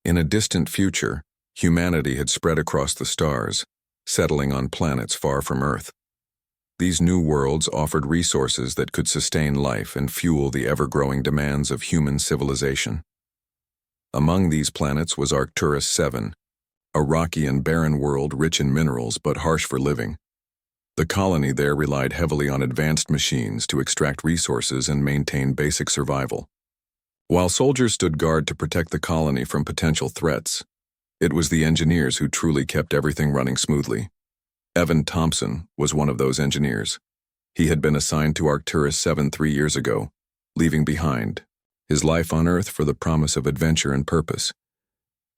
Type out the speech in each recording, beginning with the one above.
In a distant future, humanity had spread across the stars, settling on planets far from Earth. These new worlds offered resources that could sustain life and fuel the ever-growing demands of human civilization. Among these planets was Arcturus 7, a rocky and barren world rich in minerals but harsh for living. The colony there relied heavily on advanced machines to extract resources and maintain basic survival. While soldiers stood guard to protect the colony from potential threats, it was the engineers who truly kept everything running smoothly. Evan Thompson was one of those engineers. He had been assigned to Arcturus 7 3 years ago, leaving behind his life on Earth for the promise of adventure and purpose.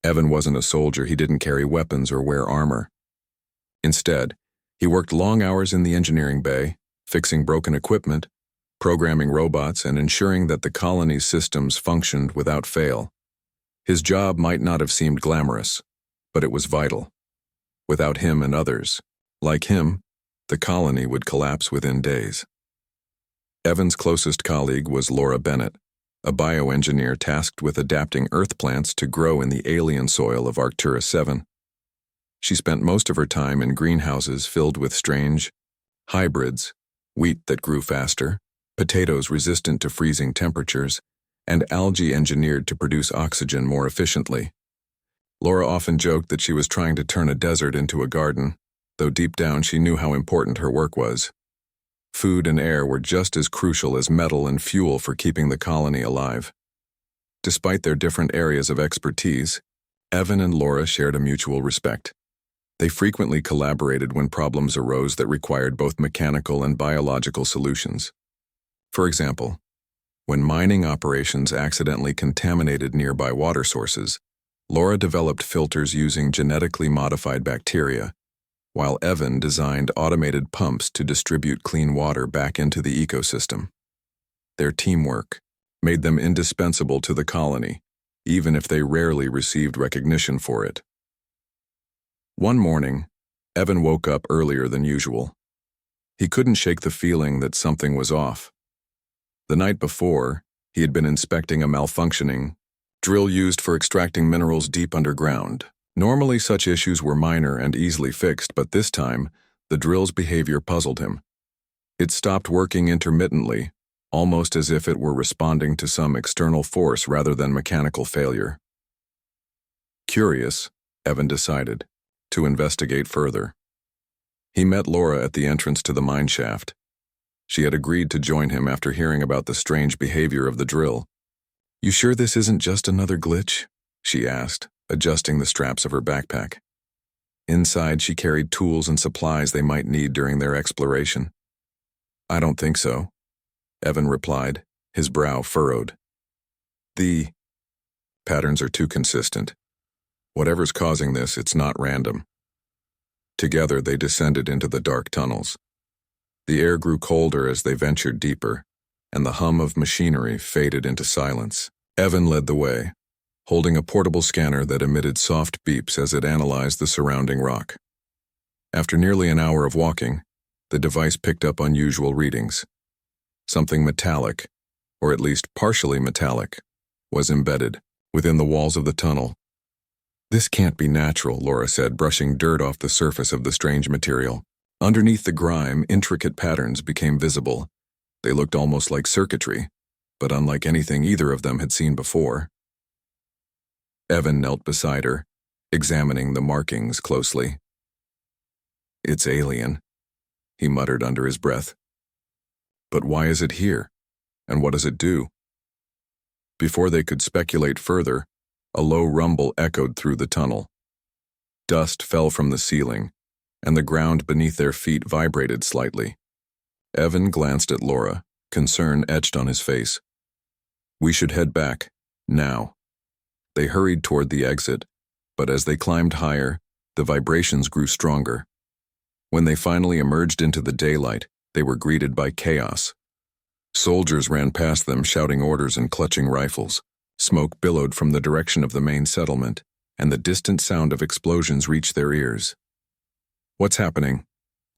Evan wasn't a soldier. He didn't carry weapons or wear armor. Instead, he worked long hours in the engineering bay, fixing broken equipment, programming robots, and ensuring that the colony's systems functioned without fail. His job might not have seemed glamorous, but it was vital. Without him and others, like him, the colony would collapse within days. Evan's closest colleague was Laura Bennett, a bioengineer tasked with adapting Earth plants to grow in the alien soil of Arcturus 7. She spent most of her time in greenhouses filled with strange hybrids, wheat that grew faster, potatoes resistant to freezing temperatures, and algae engineered to produce oxygen more efficiently. Laura often joked that she was trying to turn a desert into a garden, though deep down she knew how important her work was. Food and air were just as crucial as metal and fuel for keeping the colony alive. Despite their different areas of expertise, Evan and Laura shared a mutual respect. They frequently collaborated when problems arose that required both mechanical and biological solutions. For example, when mining operations accidentally contaminated nearby water sources, Laura developed filters using genetically modified bacteria, while Evan designed automated pumps to distribute clean water back into the ecosystem. Their teamwork made them indispensable to the colony, even if they rarely received recognition for it. One morning, Evan woke up earlier than usual. He couldn't shake the feeling that something was off. The night before, he had been inspecting a malfunctioning drill used for extracting minerals deep underground. Normally, such issues were minor and easily fixed, but this time, the drill's behavior puzzled him. It stopped working intermittently, almost as if it were responding to some external force rather than mechanical failure. Curious, Evan decided to investigate further. He met Laura at the entrance to the mine shaft. She had agreed to join him after hearing about the strange behavior of the drill. "You sure this isn't just another glitch?" she asked, adjusting the straps of her backpack. Inside, she carried tools and supplies they might need during their exploration. "I don't think so," Evan replied, his brow furrowed. "The patterns are too consistent. Whatever's causing this, it's not random." Together, they descended into the dark tunnels. The air grew colder as they ventured deeper, and the hum of machinery faded into silence. Evan led the way, holding a portable scanner that emitted soft beeps as it analyzed the surrounding rock. After nearly an hour of walking, the device picked up unusual readings. Something metallic, or at least partially metallic, was embedded within the walls of the tunnel. "This can't be natural," Laura said, brushing dirt off the surface of the strange material. Underneath the grime, intricate patterns became visible. They looked almost like circuitry, but unlike anything either of them had seen before. Evan knelt beside her, examining the markings closely. "It's alien," he muttered under his breath. "But why is it here? And what does it do?" Before they could speculate further, a low rumble echoed through the tunnel. Dust fell from the ceiling, and the ground beneath their feet vibrated slightly. Evan glanced at Laura, concern etched on his face. "We should head back, now." They hurried toward the exit, but as they climbed higher, the vibrations grew stronger. When they finally emerged into the daylight, they were greeted by chaos. Soldiers ran past them shouting orders and clutching rifles. Smoke billowed from the direction of the main settlement, and the distant sound of explosions reached their ears. "What's happening?"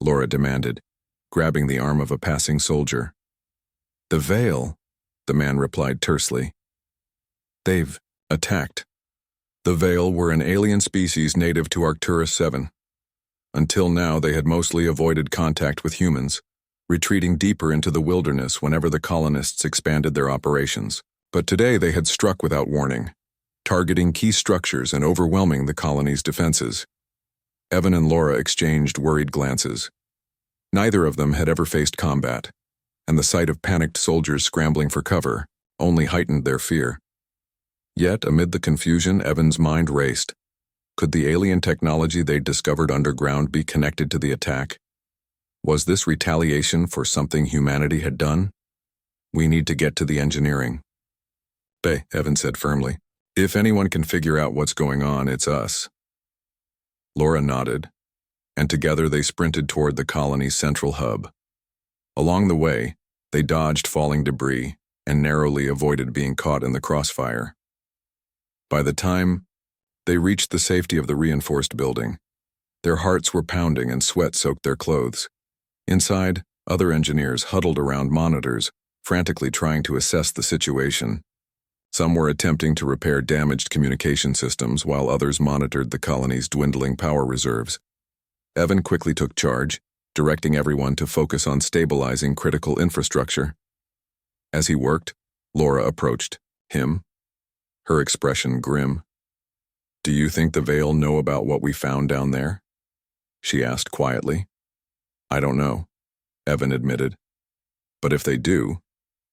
Laura demanded, grabbing the arm of a passing soldier. "The Veil," the man replied tersely. "They've attacked." The Veil were an alien species native to Arcturus 7. Until now, they had mostly avoided contact with humans, retreating deeper into the wilderness whenever the colonists expanded their operations. But today they had struck without warning, targeting key structures and overwhelming the colony's defenses. Evan and Laura exchanged worried glances. Neither of them had ever faced combat, and the sight of panicked soldiers scrambling for cover only heightened their fear. Yet, amid the confusion, Evan's mind raced. Could the alien technology they'd discovered underground be connected to the attack? Was this retaliation for something humanity had done? We need to get to the engineering. Bay, Evan said firmly. If anyone can figure out what's going on, it's us. Laura nodded, and together they sprinted toward the colony's central hub. Along the way, they dodged falling debris and narrowly avoided being caught in the crossfire. By the time they reached the safety of the reinforced building, their hearts were pounding and sweat soaked their clothes. Inside, other engineers huddled around monitors, frantically trying to assess the situation. Some were attempting to repair damaged communication systems, while others monitored the colony's dwindling power reserves. Evan quickly took charge, directing everyone to focus on stabilizing critical infrastructure. As he worked, Laura approached him, her expression grim. "Do you think the Veil know about what we found down there?" she asked quietly. "I don't know," Evan admitted. "But if they do,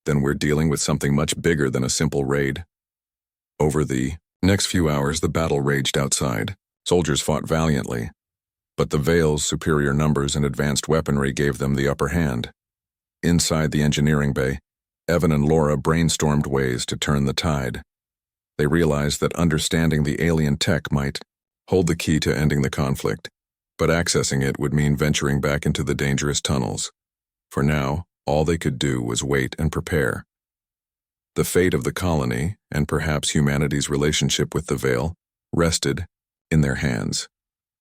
then we're dealing with something much bigger than a simple raid." Over the next few hours, the battle raged outside. Soldiers fought valiantly, but the Veil's superior numbers and advanced weaponry gave them the upper hand. Inside the engineering bay, Evan and Laura brainstormed ways to turn the tide. They realized that understanding the alien tech might hold the key to ending the conflict, but accessing it would mean venturing back into the dangerous tunnels. For now, all they could do was wait and prepare. The fate of the colony, and perhaps humanity's relationship with the Veil, rested in their hands.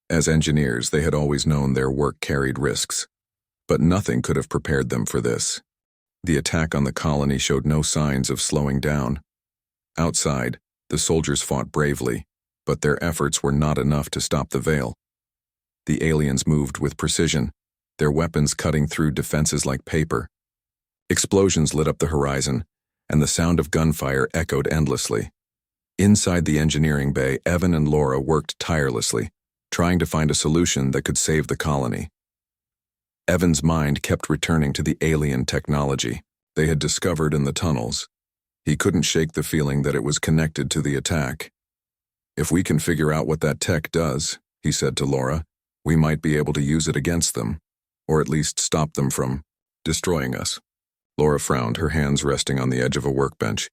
As engineers, they had always known their work carried risks, but nothing could have prepared them for this. The attack on the colony showed no signs of slowing down. Outside, the soldiers fought bravely, but their efforts were not enough to stop the Veil. The aliens moved with precision, their weapons cutting through defenses like paper. Explosions lit up the horizon, and the sound of gunfire echoed endlessly. Inside the engineering bay, Evan and Laura worked tirelessly, trying to find a solution that could save the colony. Evan's mind kept returning to the alien technology they had discovered in the tunnels. He couldn't shake the feeling that it was connected to the attack. "If we can figure out what that tech does," he said to Laura, "we might be able to use it against them, or at least stop them from destroying us." Laura frowned, her hands resting on the edge of a workbench.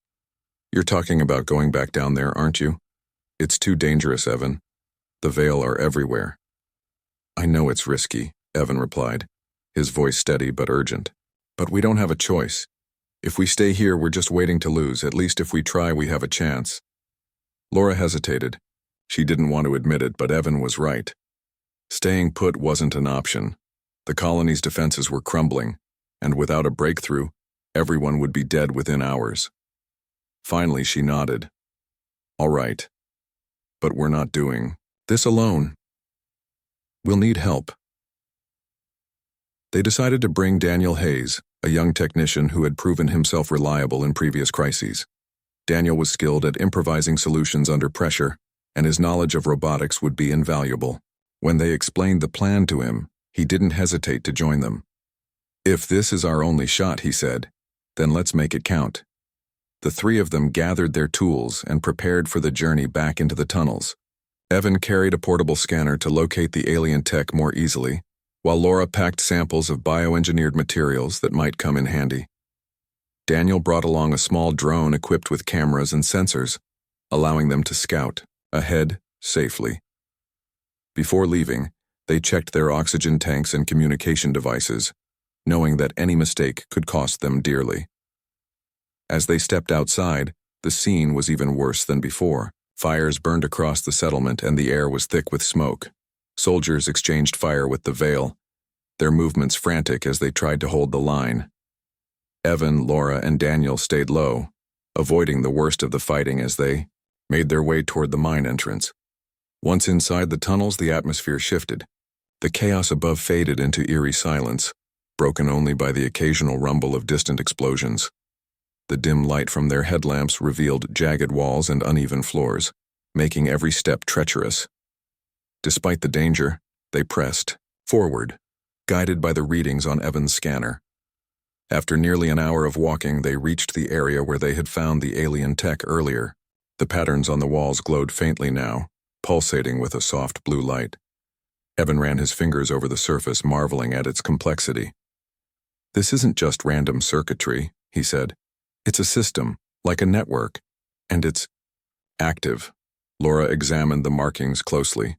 "You're talking about going back down there, aren't you?" "It's too dangerous, Evan. The Veil are everywhere." "I know it's risky," Evan replied, his voice steady but urgent. "But we don't have a choice. If we stay here, we're just waiting to lose. At least if we try, we have a chance." Laura hesitated. She didn't want to admit it, but Evan was right. Staying put wasn't an option. The colony's defenses were crumbling, and without a breakthrough, everyone would be dead within hours. Finally, she nodded. "All right. But we're not doing this alone. We'll need help." They decided to bring Daniel Hayes, a young technician who had proven himself reliable in previous crises. Daniel was skilled at improvising solutions under pressure, and his knowledge of robotics would be invaluable. When they explained the plan to him, he didn't hesitate to join them. "If this is our only shot," he said, "then let's make it count." The three of them gathered their tools and prepared for the journey back into the tunnels. Evan carried a portable scanner to locate the alien tech more easily, while Laura packed samples of bioengineered materials that might come in handy. Daniel brought along a small drone equipped with cameras and sensors, allowing them to scout ahead safely. Before leaving, they checked their oxygen tanks and communication devices, knowing that any mistake could cost them dearly. As they stepped outside, the scene was even worse than before. Fires burned across the settlement and the air was thick with smoke. Soldiers exchanged fire with the Veil, their movements frantic as they tried to hold the line. Evan, Laura, and Daniel stayed low, avoiding the worst of the fighting as they made their way toward the mine entrance. Once inside the tunnels, the atmosphere shifted. The chaos above faded into eerie silence, broken only by the occasional rumble of distant explosions. The dim light from their headlamps revealed jagged walls and uneven floors, making every step treacherous. Despite the danger, they pressed forward, guided by the readings on Evan's scanner. After nearly an hour of walking, they reached the area where they had found the alien tech earlier. The patterns on the walls glowed faintly now, pulsating with a soft blue light. Evan ran his fingers over the surface, marveling at its complexity. "This isn't just random circuitry," he said. "It's a system, like a network, and it's active." Laura examined the markings closely.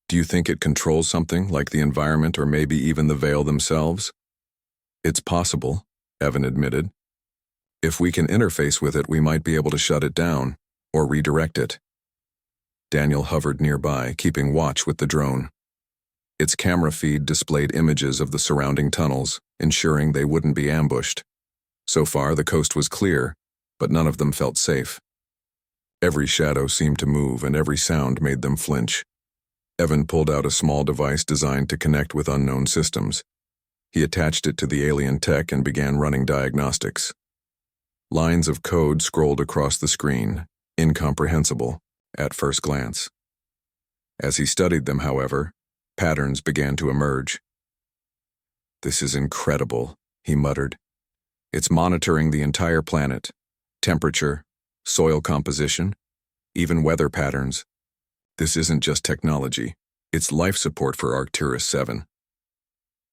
"Do you think it controls something, like the environment or maybe even the Veil themselves?" "It's possible," Evan admitted. "If we can interface with it, we might be able to shut it down, or redirect it." Daniel hovered nearby, keeping watch with the drone. Its camera feed displayed images of the surrounding tunnels, ensuring they wouldn't be ambushed. So far, the coast was clear, but none of them felt safe. Every shadow seemed to move, and every sound made them flinch. Evan pulled out a small device designed to connect with unknown systems. He attached it to the alien tech and began running diagnostics. Lines of code scrolled across the screen, incomprehensible at first glance. As he studied them, however, patterns began to emerge. "This is incredible," he muttered. "It's monitoring the entire planet. Temperature, soil composition, even weather patterns. This isn't just technology. It's life support for Arcturus 7.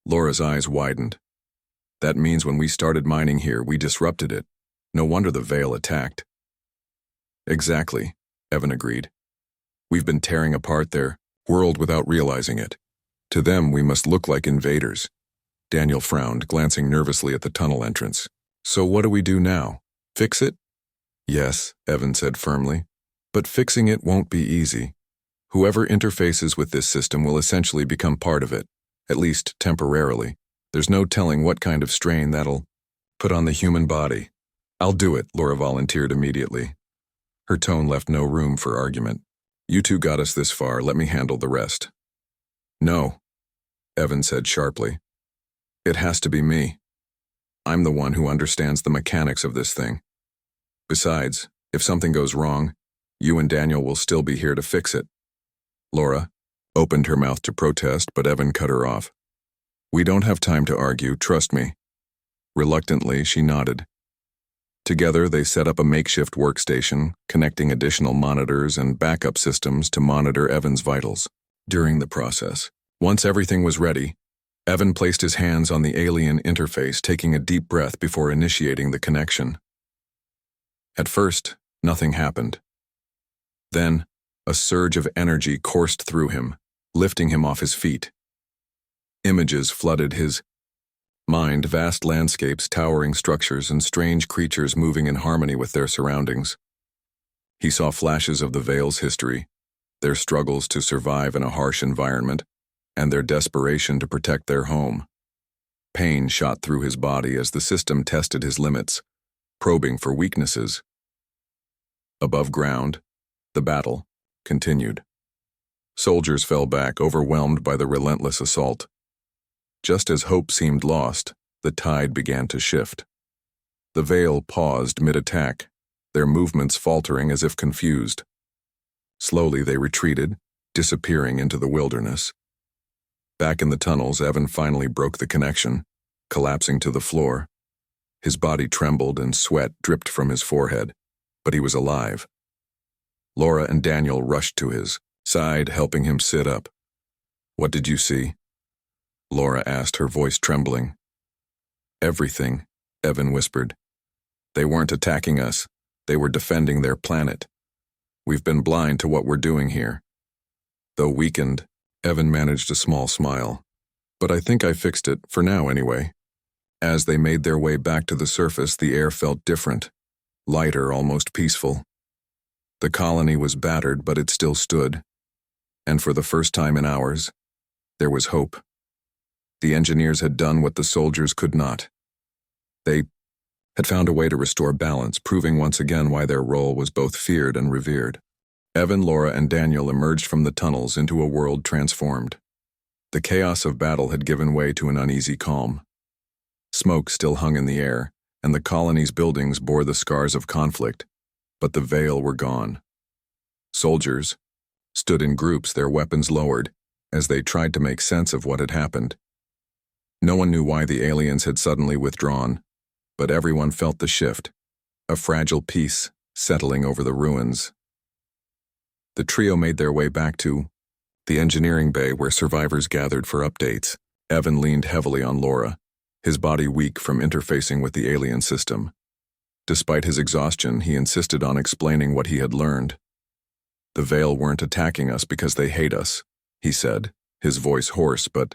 Laura's eyes widened. "That means when we started mining here, we disrupted it. No wonder the Veil attacked." "Exactly," Evan agreed. "We've been tearing apart their world without realizing it. To them, we must look like invaders." Daniel frowned, glancing nervously at the tunnel entrance. "So what do we do now? Fix it?" "Yes," Evan said firmly. "But fixing it won't be easy. Whoever interfaces with this system will essentially become part of it, at least temporarily. There's no telling what kind of strain that'll put on the human body." "I'll do it," Laura volunteered immediately. Her tone left no room for argument. "You two got us this far, let me handle the rest." "No," Evan said sharply. "It has to be me. I'm the one who understands the mechanics of this thing. Besides, if something goes wrong, you and Daniel will still be here to fix it." Laura opened her mouth to protest, but Evan cut her off. "We don't have time to argue, trust me." Reluctantly, she nodded. Together, they set up a makeshift workstation, connecting additional monitors and backup systems to monitor Evan's vitals. During the process, once everything was ready, Evan placed his hands on the alien interface, taking a deep breath before initiating the connection. At first, nothing happened. Then, a surge of energy coursed through him, lifting him off his feet. Images flooded his mind, vast landscapes, towering structures, and strange creatures moving in harmony with their surroundings. He saw flashes of the Veil's history, their struggles to survive in a harsh environment, and their desperation to protect their home. Pain shot through his body as the system tested his limits, probing for weaknesses. Above ground, the battle continued. Soldiers fell back, overwhelmed by the relentless assault. Just as hope seemed lost, the tide began to shift. The Veil paused mid-attack, their movements faltering as if confused. Slowly they retreated, disappearing into the wilderness. Back in the tunnels, Evan finally broke the connection, collapsing to the floor. His body trembled and sweat dripped from his forehead, but he was alive. Laura and Daniel rushed to his side, helping him sit up. "What did you see?" Laura asked, her voice trembling. "Everything," Evan whispered. "They weren't attacking us. They were defending their planet. We've been blind to what we're doing here." Though weakened, Evan managed a small smile. "But I think I fixed it, for now anyway." As they made their way back to the surface, the air felt different, lighter, almost peaceful. The colony was battered, but it still stood. And for the first time in hours, there was hope. The engineers had done what the soldiers could not. They had found a way to restore balance, proving once again why their role was both feared and revered. Evan, Laura, and Daniel emerged from the tunnels into a world transformed. The chaos of battle had given way to an uneasy calm. Smoke still hung in the air, and the colony's buildings bore the scars of conflict, but the veil were gone. Soldiers stood in groups, their weapons lowered, as they tried to make sense of what had happened. No one knew why the aliens had suddenly withdrawn, but everyone felt the shift, a fragile peace settling over the ruins. The trio made their way back to the engineering bay where survivors gathered for updates. Evan leaned heavily on Laura, his body weak from interfacing with the alien system. Despite his exhaustion, he insisted on explaining what he had learned. "The Veil weren't attacking us because they hate us," he said, his voice hoarse but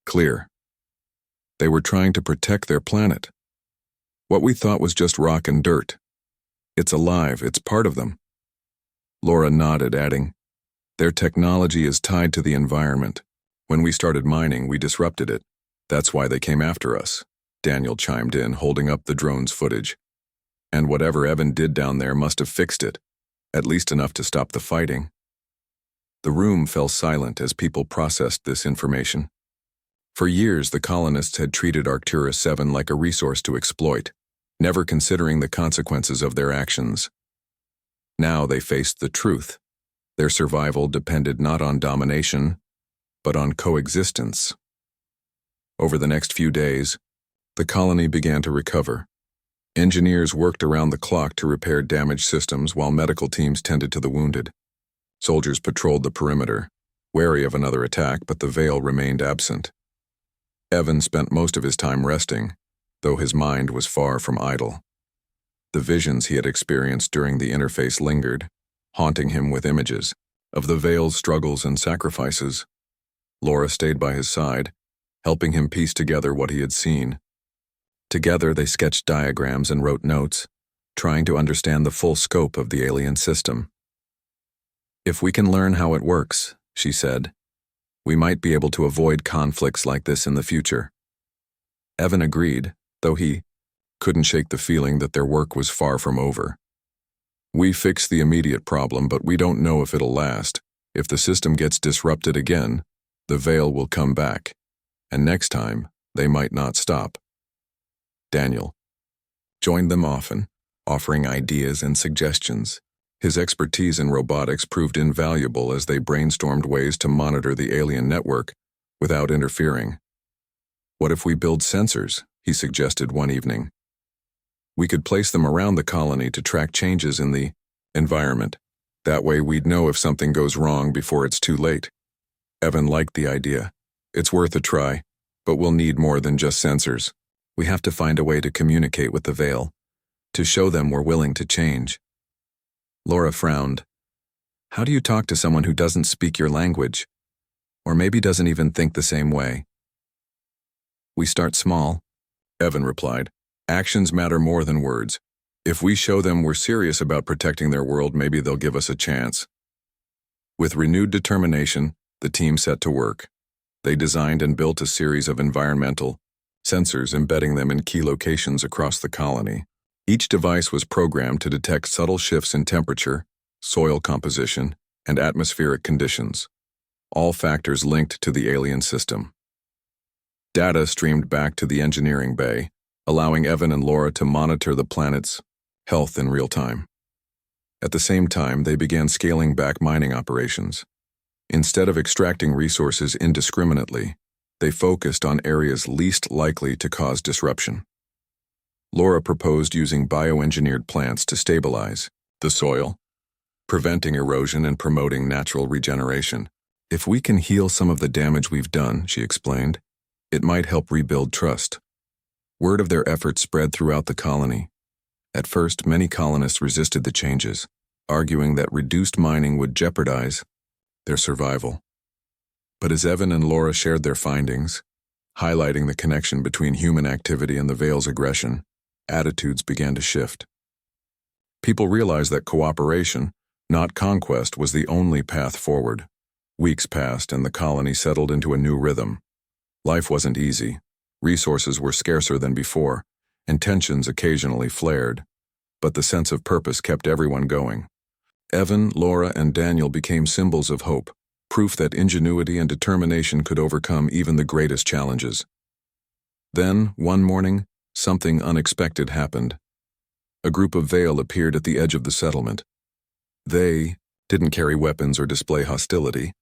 clear. "They were trying to protect their planet. What we thought was just rock and dirt. It's alive, it's part of them." Laura nodded, adding, "Their technology is tied to the environment. When we started mining, we disrupted it. That's why they came after us." Daniel chimed in, holding up the drone's footage. "And whatever Evan did down there must have fixed it, at least enough to stop the fighting." The room fell silent as people processed this information. For years, the colonists had treated Arcturus 7 like a resource to exploit, never considering the consequences of their actions. Now they faced the truth. Their survival depended not on domination, but on coexistence. Over the next few days, the colony began to recover. Engineers worked around the clock to repair damaged systems while medical teams tended to the wounded. Soldiers patrolled the perimeter, wary of another attack, but the Veil remained absent. Evan spent most of his time resting, though his mind was far from idle. The visions he had experienced during the interface lingered, haunting him with images of the Veil's struggles and sacrifices. Laura stayed by his side, helping him piece together what he had seen. Together they sketched diagrams and wrote notes, trying to understand the full scope of the alien system. "If we can learn how it works," she said, "we might be able to avoid conflicts like this in the future." Evan agreed, though he couldn't shake the feeling that their work was far from over. "We fixed the immediate problem, but we don't know if it'll last. If the system gets disrupted again, the Veil will come back, and next time, they might not stop." Daniel joined them often, offering ideas and suggestions. His expertise in robotics proved invaluable as they brainstormed ways to monitor the alien network without interfering. "What if we build sensors?" he suggested one evening. "We could place them around the colony to track changes in the environment. That way we'd know if something goes wrong before it's too late." Evan liked the idea. "It's worth a try, but we'll need more than just sensors. We have to find a way to communicate with the Veil, to show them we're willing to change." Laura frowned. "How do you talk to someone who doesn't speak your language? Or maybe doesn't even think the same way?" "We start small," Evan replied. "Actions matter more than words. If we show them we're serious about protecting their world, maybe they'll give us a chance." With renewed determination, the team set to work. They designed and built a series of environmental sensors, embedding them in key locations across the colony. Each device was programmed to detect subtle shifts in temperature, soil composition, and atmospheric conditions, all factors linked to the alien system. Data streamed back to the engineering bay, allowing Evan and Laura to monitor the planet's health in real time. At the same time, they began scaling back mining operations. Instead of extracting resources indiscriminately, they focused on areas least likely to cause disruption. Laura proposed using bioengineered plants to stabilize the soil, preventing erosion and promoting natural regeneration. "If we can heal some of the damage we've done," she explained, "it might help rebuild trust." Word of their efforts spread throughout the colony. At first, many colonists resisted the changes, arguing that reduced mining would jeopardize their survival. But as Evan and Laura shared their findings, highlighting the connection between human activity and the Veil's aggression, attitudes began to shift. People realized that cooperation, not conquest, was the only path forward. Weeks passed and the colony settled into a new rhythm. Life wasn't easy. Resources were scarcer than before, and tensions occasionally flared. But the sense of purpose kept everyone going. Evan, Laura, and Daniel became symbols of hope, proof that ingenuity and determination could overcome even the greatest challenges. Then, one morning, something unexpected happened. A group of Veil appeared at the edge of the settlement. They didn't carry weapons or display hostility.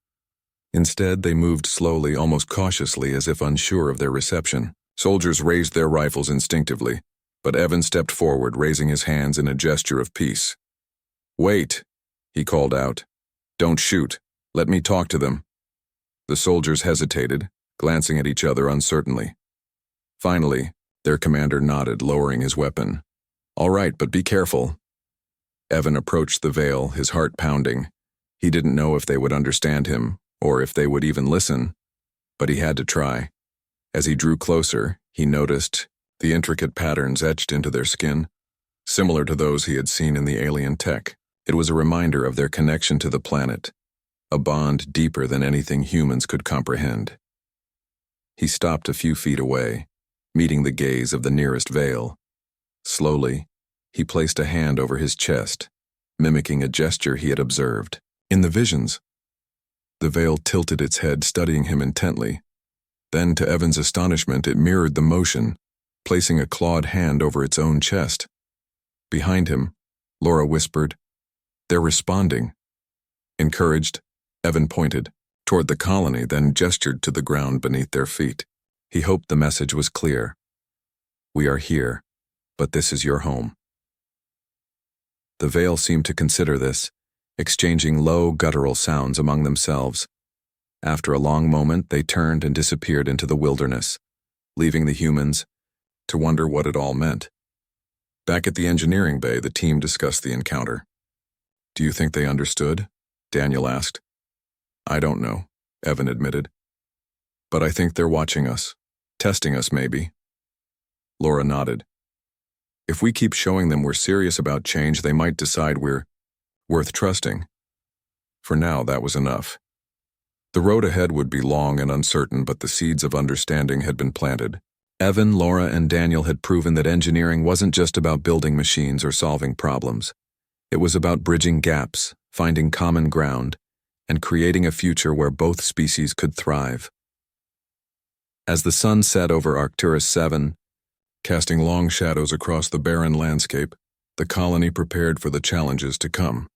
Instead, they moved slowly, almost cautiously, as if unsure of their reception. Soldiers raised their rifles instinctively, but Evan stepped forward, raising his hands in a gesture of peace. "Wait," he called out. "Don't shoot. Let me talk to them." The soldiers hesitated, glancing at each other uncertainly. Finally, their commander nodded, lowering his weapon. "All right, but be careful." Evan approached the Veil, his heart pounding. He didn't know if they would understand him, or if they would even listen, but he had to try. As he drew closer, he noticed the intricate patterns etched into their skin, similar to those he had seen in the alien tech. It was a reminder of their connection to the planet, a bond deeper than anything humans could comprehend. He stopped a few feet away, meeting the gaze of the nearest Veil. Slowly, he placed a hand over his chest, mimicking a gesture he had observed. In the visions, the Veil tilted its head, studying him intently. Then, to Evan's astonishment, it mirrored the motion, placing a clawed hand over its own chest. Behind him, Laura whispered, "They're responding." Encouraged, Evan pointed toward the colony, then gestured to the ground beneath their feet. He hoped the message was clear. "We are here, but this is your home." The Veil seemed to consider this, exchanging low, guttural sounds among themselves. After a long moment, they turned and disappeared into the wilderness, leaving the humans to wonder what it all meant. Back at the engineering bay, the team discussed the encounter. "Do you think they understood?" Daniel asked. "I don't know," Evan admitted. "But I think they're watching us, testing us maybe." Laura nodded. "If we keep showing them we're serious about change, they might decide we're worth trusting." For now, that was enough. The road ahead would be long and uncertain, but the seeds of understanding had been planted. Evan, Laura, and Daniel had proven that engineering wasn't just about building machines or solving problems. It was about bridging gaps, finding common ground, and creating a future where both species could thrive. As the sun set over Arcturus 7, casting long shadows across the barren landscape, the colony prepared for the challenges to come.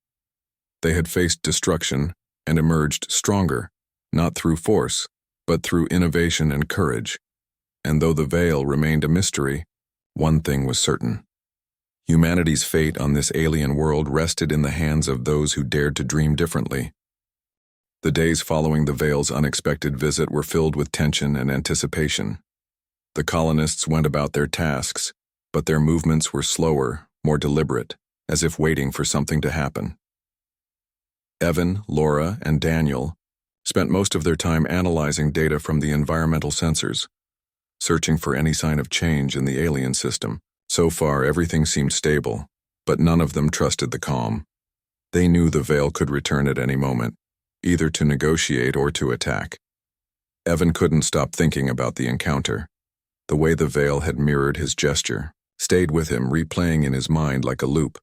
They had faced destruction and emerged stronger, not through force, but through innovation and courage. And though the Veil remained a mystery, one thing was certain. Humanity's fate on this alien world rested in the hands of those who dared to dream differently. The days following the Veil's unexpected visit were filled with tension and anticipation. The colonists went about their tasks, but their movements were slower, more deliberate, as if waiting for something to happen. Evan, Laura, and Daniel spent most of their time analyzing data from the environmental sensors, searching for any sign of change in the alien system. So far, everything seemed stable, but none of them trusted the calm. They knew the Veil could return at any moment, either to negotiate or to attack. Evan couldn't stop thinking about the encounter. The way the Veil had mirrored his gesture stayed with him, replaying in his mind like a loop.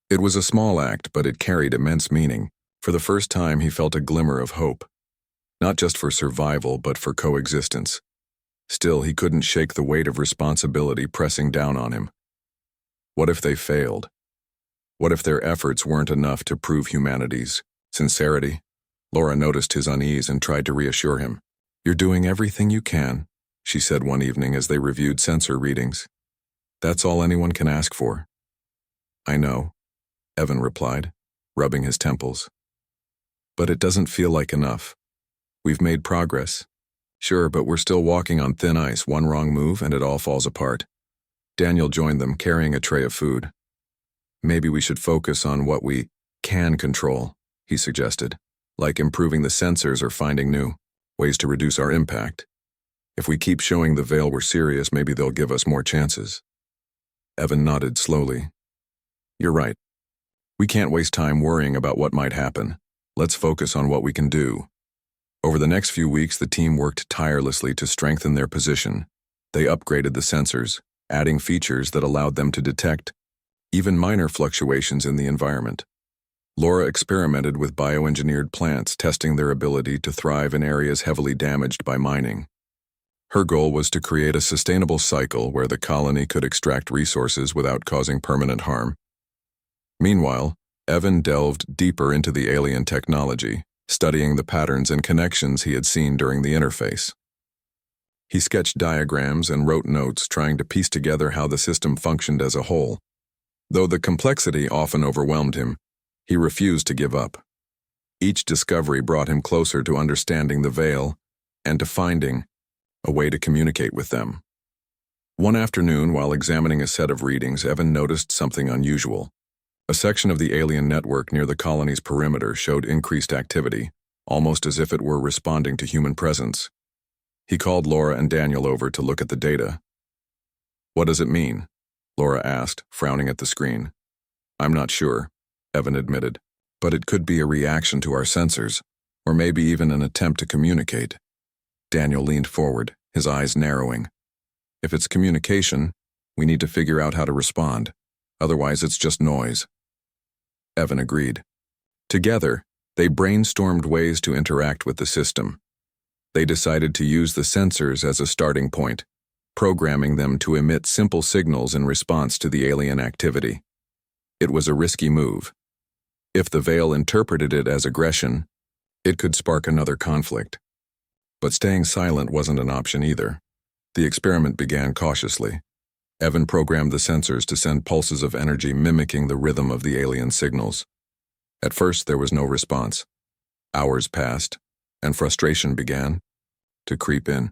It was a small act, but it carried immense meaning. For the first time, he felt a glimmer of hope. Not just for survival, but for coexistence. Still, he couldn't shake the weight of responsibility pressing down on him. What if they failed? What if their efforts weren't enough to prove humanity's sincerity? Laura noticed his unease and tried to reassure him. "You're doing everything you can," she said one evening as they reviewed sensor readings. "That's all anyone can ask for." "I know," Evan replied, rubbing his temples. "But it doesn't feel like enough. We've made progress. Sure, but we're still walking on thin ice. One wrong move and it all falls apart." Daniel joined them, carrying a tray of food. "Maybe we should focus on what we can control," he suggested, like improving the sensors or finding new ways to reduce our impact. If we keep showing the Veil we're serious, maybe they'll give us more chances. Evan nodded slowly. "You're right. We can't waste time worrying about what might happen. Let's focus on what we can do." Over the next few weeks, the team worked tirelessly to strengthen their position. They upgraded the sensors, adding features that allowed them to detect even minor fluctuations in the environment. Laura experimented with bioengineered plants, testing their ability to thrive in areas heavily damaged by mining. Her goal was to create a sustainable cycle where the colony could extract resources without causing permanent harm. Meanwhile, Evan delved deeper into the alien technology, studying the patterns and connections he had seen during the interface. He sketched diagrams and wrote notes, trying to piece together how the system functioned as a whole. Though the complexity often overwhelmed him, he refused to give up. Each discovery brought him closer to understanding the Veil and to finding a way to communicate with them. One afternoon, while examining a set of readings, Evan noticed something unusual. A section of the alien network near the colony's perimeter showed increased activity, almost as if it were responding to human presence. He called Laura and Daniel over to look at the data. "What does it mean?" Laura asked, frowning at the screen. "I'm not sure," Evan admitted, "but it could be a reaction to our sensors, or maybe even an attempt to communicate." Daniel leaned forward, his eyes narrowing. "If it's communication, we need to figure out how to respond. Otherwise, it's just noise." Evan agreed. Together, they brainstormed ways to interact with the system. They decided to use the sensors as a starting point, programming them to emit simple signals in response to the alien activity. It was a risky move. If the Veil interpreted it as aggression, it could spark another conflict. But staying silent wasn't an option either. The experiment began cautiously. Evan programmed the sensors to send pulses of energy mimicking the rhythm of the alien signals. At first, there was no response. Hours passed, and frustration began to creep in.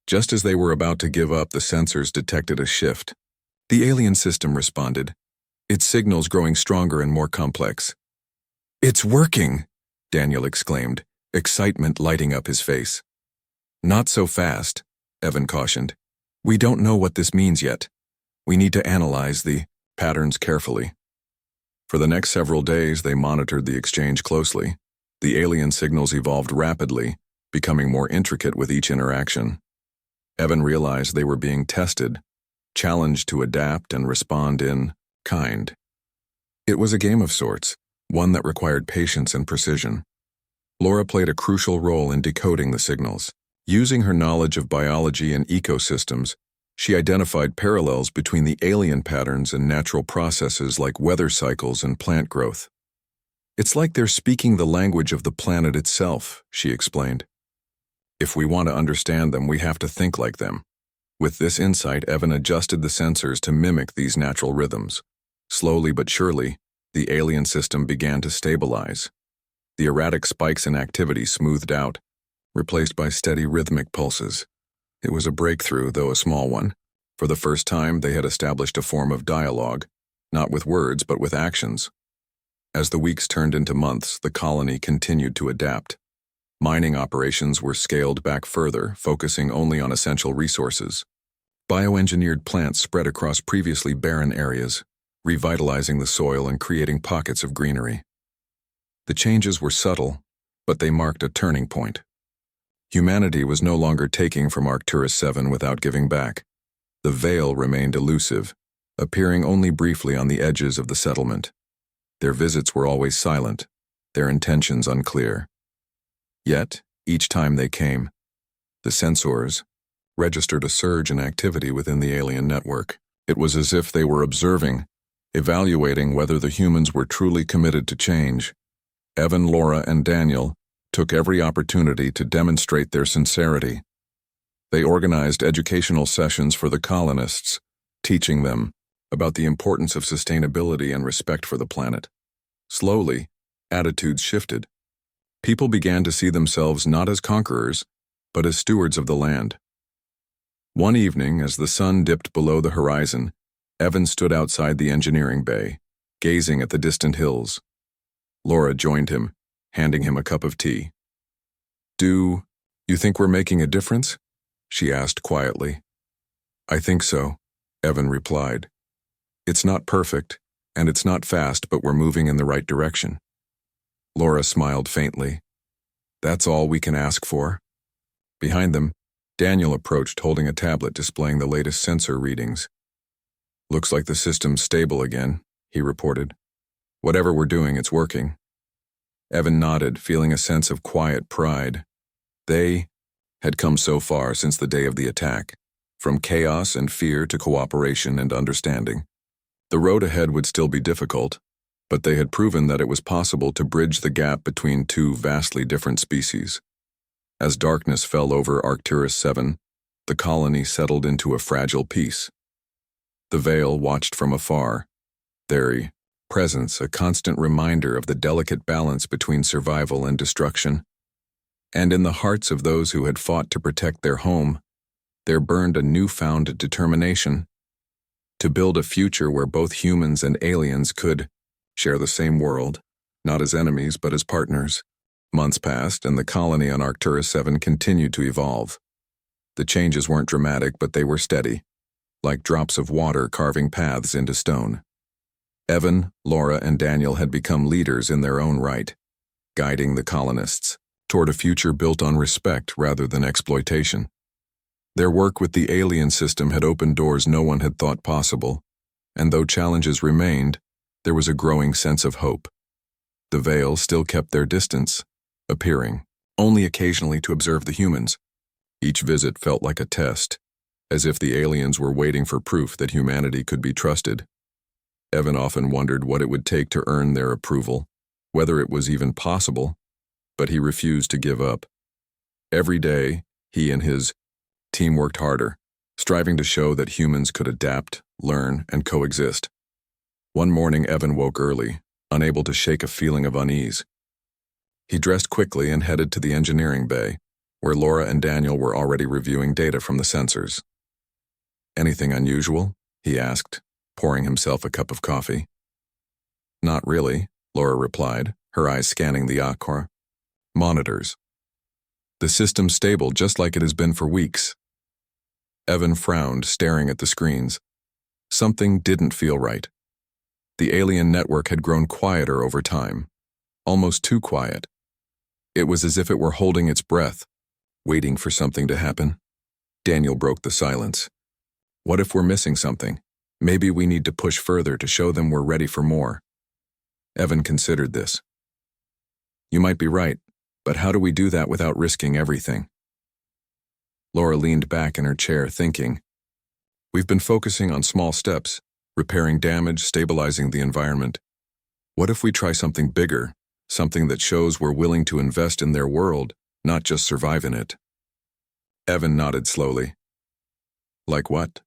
Just as they were about to give up, the sensors detected a shift. The alien system responded, its signals growing stronger and more complex. "It's working!" Daniel exclaimed, excitement lighting up his face. "Not so fast," Evan cautioned. "We don't know what this means yet. We need to analyze the patterns carefully." For the next several days, they monitored the exchange closely. The alien signals evolved rapidly, becoming more intricate with each interaction. Evan realized they were being tested, challenged to adapt and respond in kind. It was a game of sorts, one that required patience and precision. Laura played a crucial role in decoding the signals. Using her knowledge of biology and ecosystems, she identified parallels between the alien patterns and natural processes like weather cycles and plant growth. "It's like they're speaking the language of the planet itself," she explained. "If we want to understand them, we have to think like them." With this insight, Evan adjusted the sensors to mimic these natural rhythms. Slowly but surely, the alien system began to stabilize. The erratic spikes in activity smoothed out, replaced by steady rhythmic pulses. It was a breakthrough, though a small one. For the first time, they had established a form of dialogue, not with words but with actions. As the weeks turned into months, the colony continued to adapt. Mining operations were scaled back further, focusing only on essential resources. Bioengineered plants spread across previously barren areas, revitalizing the soil and creating pockets of greenery. The changes were subtle, but they marked a turning point. Humanity was no longer taking from Arcturus 7 without giving back. The Veil remained elusive, appearing only briefly on the edges of the settlement. Their visits were always silent, their intentions unclear. Yet, each time they came, the sensors registered a surge in activity within the alien network. It was as if they were observing, evaluating whether the humans were truly committed to change. Evan, Laura, and Daniel took every opportunity to demonstrate their sincerity. They organized educational sessions for the colonists, teaching them about the importance of sustainability and respect for the planet. Slowly, attitudes shifted. People began to see themselves not as conquerors, but as stewards of the land. One evening, as the sun dipped below the horizon, Evan stood outside the engineering bay, gazing at the distant hills. Laura joined him, handing him a cup of tea. "Do you think we're making a difference?" she asked quietly. "I think so," Evan replied. "It's not perfect, and it's not fast, but we're moving in the right direction." Laura smiled faintly. "That's all we can ask for." Behind them, Daniel approached, holding a tablet displaying the latest sensor readings. "Looks like the system's stable again," he reported. Whatever we're doing, it's working. Evan nodded, feeling a sense of quiet pride. They had come so far since the day of the attack, from chaos and fear to cooperation and understanding. The road ahead would still be difficult, but they had proven that it was possible to bridge the gap between two vastly different species. As darkness fell over Arcturus 7, the colony settled into a fragile peace. The Veil watched from afar, their presence a constant reminder of the delicate balance between survival and destruction. And in the hearts of those who had fought to protect their home, there burned a newfound determination to build a future where both humans and aliens could share the same world, not as enemies but as partners. Months passed, and the colony on Arcturus 7 continued to evolve. The changes weren't dramatic, but they were steady, like drops of water carving paths into stone. Evan, Laura, and Daniel had become leaders in their own right, guiding the colonists toward a future built on respect rather than exploitation. Their work with the alien system had opened doors no one had thought possible, and though challenges remained, there was a growing sense of hope. The Veil still kept their distance, appearing only occasionally to observe the humans. Each visit felt like a test, as if the aliens were waiting for proof that humanity could be trusted. Evan often wondered what it would take to earn their approval, whether it was even possible, but he refused to give up. Every day, he and his team worked harder, striving to show that humans could adapt, learn, and coexist. One morning, Evan woke early, unable to shake a feeling of unease. He dressed quickly and headed to the engineering bay, where Laura and Daniel were already reviewing data from the sensors. "Anything unusual?" he asked, pouring himself a cup of coffee. "Not really," Laura replied, her eyes scanning the Aqua monitors. "The system's stable just like it has been for weeks." Evan frowned, staring at the screens. Something didn't feel right. The alien network had grown quieter over time, almost too quiet. It was as if it were holding its breath, waiting for something to happen. Daniel broke the silence. "What if we're missing something? Maybe we need to push further to show them we're ready for more." Evan considered this. "You might be right, but how do we do that without risking everything?" Laura leaned back in her chair, thinking. "We've been focusing on small steps, repairing damage, stabilizing the environment. What if we try something bigger, something that shows we're willing to invest in their world, not just survive in it?" Evan nodded slowly. "Like what?"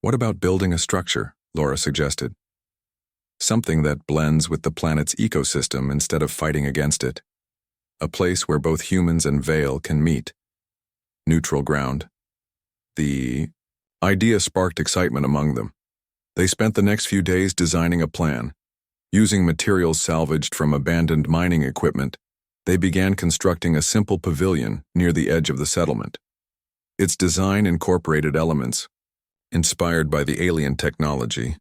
"What about building a structure?" Laura suggested. "Something that blends with the planet's ecosystem instead of fighting against it. A place where both humans and Veil can meet. Neutral ground." The idea sparked excitement among them. They spent the next few days designing a plan. Using materials salvaged from abandoned mining equipment, they began constructing a simple pavilion near the edge of the settlement. Its design incorporated elements inspired by the alien technology,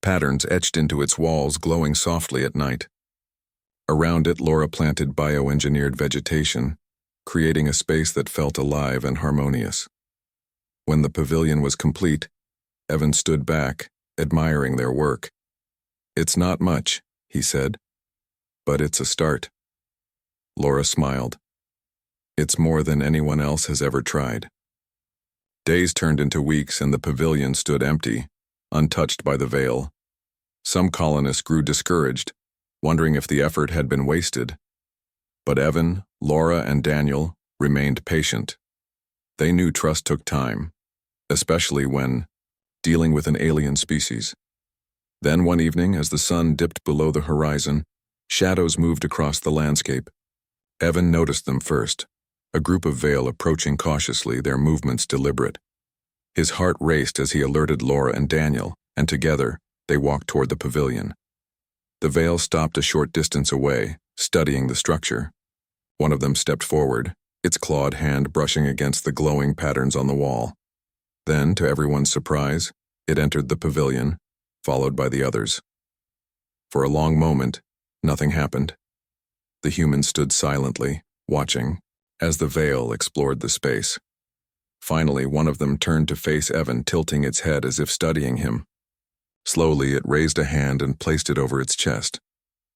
patterns etched into its walls glowing softly at night. Around it, Laura planted bioengineered vegetation, creating a space that felt alive and harmonious. When the pavilion was complete, Evan stood back, admiring their work. "It's not much," he said, "but it's a start." Laura smiled. "It's more than anyone else has ever tried." Days turned into weeks and the pavilion stood empty, untouched by the Veil. Some colonists grew discouraged, wondering if the effort had been wasted. But Evan, Laura, and Daniel remained patient. They knew trust took time, especially when dealing with an alien species. Then one evening, as the sun dipped below the horizon, shadows moved across the landscape. Evan noticed them first, a group of Veil approaching cautiously, their movements deliberate. His heart raced as he alerted Laura and Daniel, and together, they walked toward the pavilion. The Veil stopped a short distance away, studying the structure. One of them stepped forward, its clawed hand brushing against the glowing patterns on the wall. Then, to everyone's surprise, it entered the pavilion, followed by the others. For a long moment, nothing happened. The humans stood silently, watching, as the Veil explored the space. Finally, one of them turned to face Evan, tilting its head as if studying him. Slowly, it raised a hand and placed it over its chest,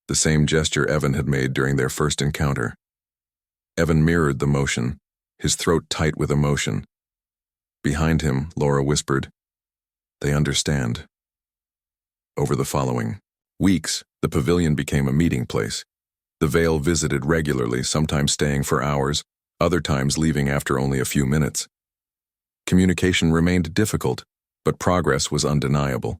the same gesture Evan had made during their first encounter. Evan mirrored the motion, his throat tight with emotion. Behind him, Laura whispered, "They understand." Over the following weeks, the pavilion became a meeting place. The Veil visited regularly, sometimes staying for hours, other times leaving after only a few minutes. Communication remained difficult, but progress was undeniable.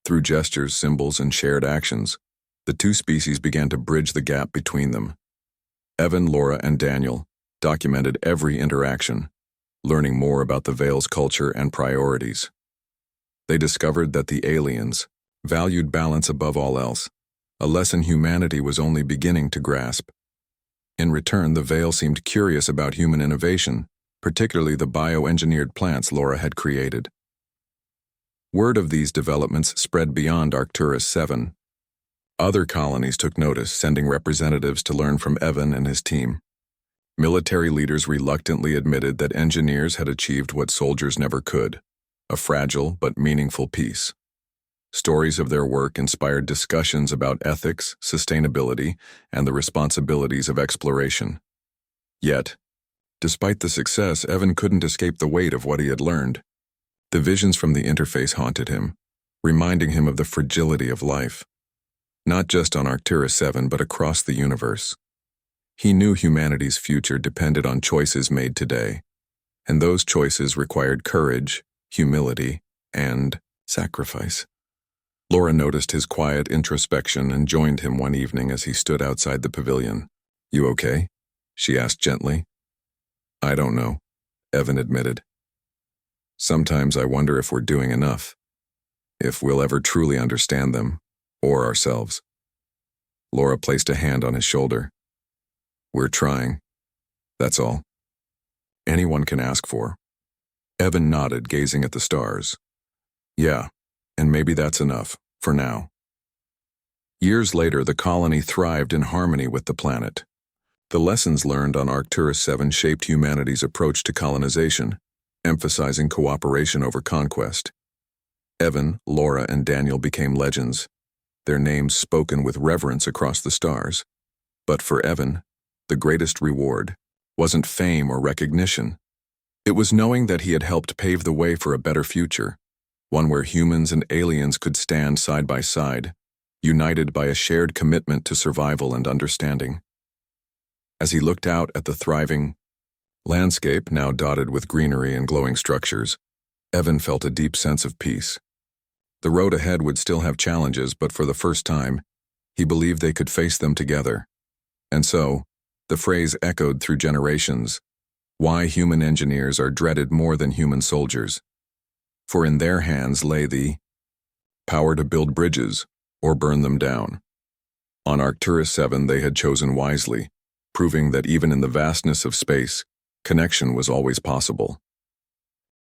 Through gestures, symbols, and shared actions, the two species began to bridge the gap between them. Evan, Laura, and Daniel documented every interaction, learning more about the Veil's culture and priorities. They discovered that the aliens valued balance above all else, a lesson humanity was only beginning to grasp. In return, the Veil seemed curious about human innovation, particularly the bioengineered plants Laura had created. Word of these developments spread beyond Arcturus 7. Other colonies took notice, sending representatives to learn from Evan and his team. Military leaders reluctantly admitted that engineers had achieved what soldiers never could, a fragile but meaningful peace. Stories of their work inspired discussions about ethics, sustainability, and the responsibilities of exploration. Yet, despite the success, Evan couldn't escape the weight of what he had learned. The visions from the interface haunted him, reminding him of the fragility of life, not just on Arcturus 7 but across the universe. He knew humanity's future depended on choices made today, and those choices required courage, humility, and sacrifice. Laura noticed his quiet introspection and joined him one evening as he stood outside the pavilion. "You okay?" she asked gently. "I don't know," Evan admitted. "Sometimes I wonder if we're doing enough, if we'll ever truly understand them, or ourselves." Laura placed a hand on his shoulder. "We're trying. That's all. Anyone can ask for." Evan nodded, gazing at the stars. "Yeah, and maybe that's enough, for now." Years later, the colony thrived in harmony with the planet. The lessons learned on Arcturus 7 shaped humanity's approach to colonization, emphasizing cooperation over conquest. Evan, Laura, and Daniel became legends, their names spoken with reverence across the stars. But for Evan, the greatest reward wasn't fame or recognition. It was knowing that he had helped pave the way for a better future, one where humans and aliens could stand side by side, united by a shared commitment to survival and understanding. As he looked out at the thriving landscape, now dotted with greenery and glowing structures, Evan felt a deep sense of peace. The road ahead would still have challenges, but for the first time, he believed they could face them together. And so, the phrase echoed through generations, "Why human engineers are dreaded more than human soldiers." For in their hands lay the power to build bridges or burn them down. On Arcturus 7 they had chosen wisely, proving that even in the vastness of space, connection was always possible.